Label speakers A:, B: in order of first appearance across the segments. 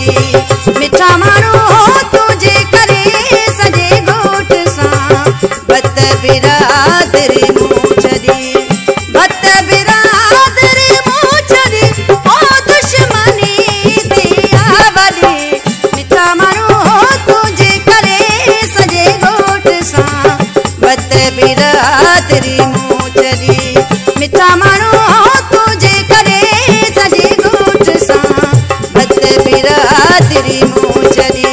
A: छॾी मिठा माण्हू तुंहिंजे करे सॼे ॻोठ सां भत बिरादरी मूं छॾी भत बिरादरी मूं छॾी ओ दुश्मनी दिया वॾी मिठा माण्हू तुंहिंजे करे सॼे ॻोठ सां भत बिरादरी मूं छॾी मिठा माण्हू तुंहिंजे करे सॼे ॻोठ सां भत बिरादरी मूं छॾी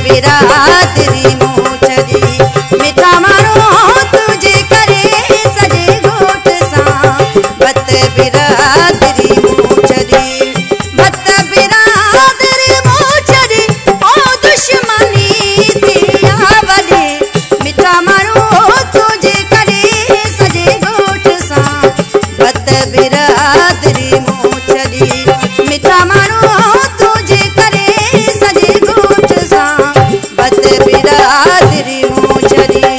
A: बिरादरी मूं छॾी मिठा माण्हू तुंहिंजे करे सॼे ॻोठ सां भत बिरादरी मूं छॾी भत बिरादरी मूं छॾी ओ दुश्मनी दिया वॾी मिठा माण्हू तुंहिंजे करे सॼे ॻोठ सां भत बिरादरी मूं छॾी मिठा माण्हू तुंहिंजे करे सॼे ॻोठ सां भत बिरादरी मूं छॾी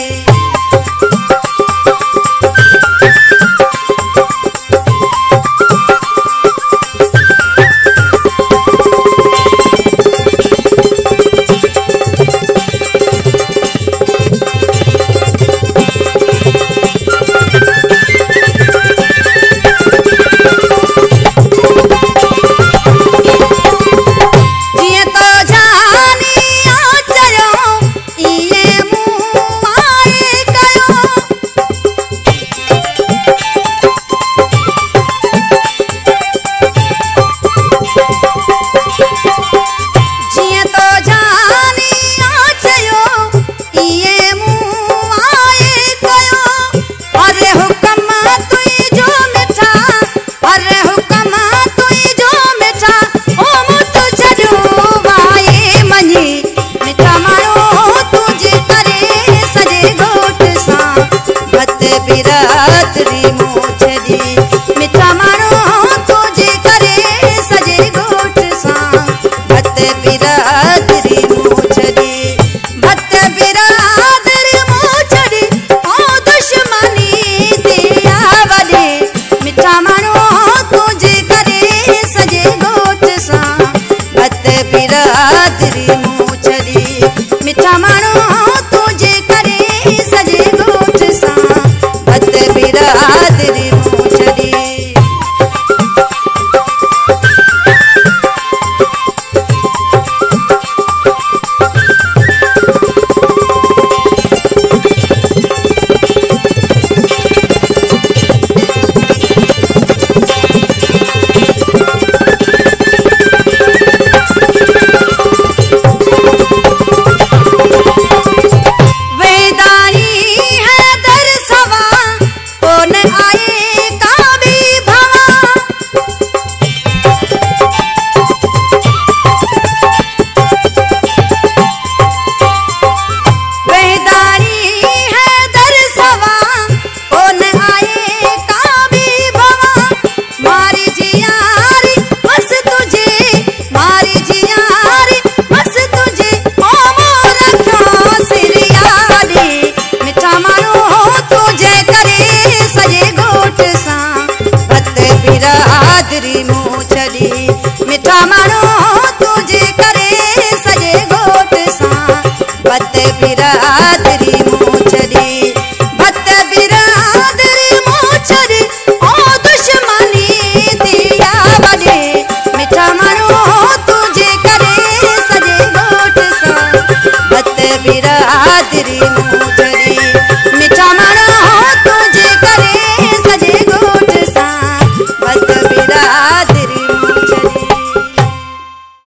A: बिरादरी मूं छॾी मिठा माण्हू तुंहिंजे करे सॼे ॻोठ सां भत बिरादरी मूं छॾी भत बिरादरी मूं छॾी ओ दुश्मनी दिया वॾी मिठा माण्हू तुंहिंजे करे सॼे ॻोठ सां भत बिरादरी मूं छॾी मिठा माण्हू तुंहिंजे करे सॼे ॻोठ सां भत बिरादरी मूं छॾी बिरादरी मूं छॾी मिठा माण्हू तुंहिंजे करे सॼे ॻोठ सां भत बिरादरी मूं